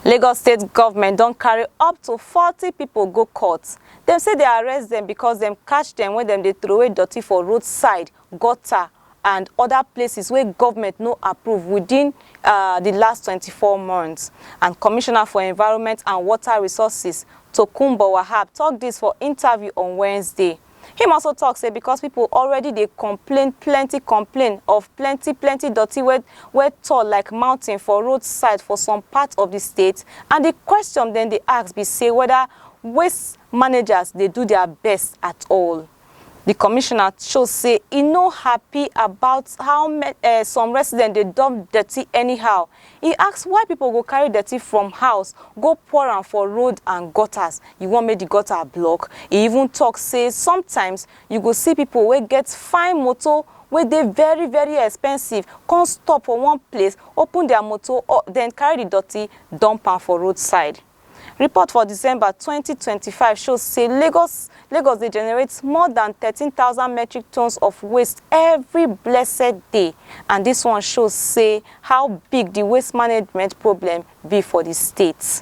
Lagos state government don't carry up to 40 people go court. Dem say they arrest them because them catch them when them they throw away dirty for roadside, gutter, and other places where government no approve within the last 24 months. And Commissioner for Environment and Water Resources, Tokunbo Wahab, talked this for interview on Wednesday. Him also talks say because people already they complain of plenty dirty where tall like mountain for roadside for some parts of the state, and the question then they ask be say whether waste managers they do their best at all. The commissioner shows say he no happy about how some residents they dump dirty anyhow. He asks why people go carry dirty from house, go pour am for road and gutters. You want make the gutter block? He even talks say sometimes you go see people wey get fine motor where they very expensive, can't stop for one place, open their motor, or then carry the dirty, dump am for roadside. Report for December 2025 shows say Lagos they generate more than 13,000 metric tons of waste every blessed day, and this one shows say how big the waste management problem be for the state.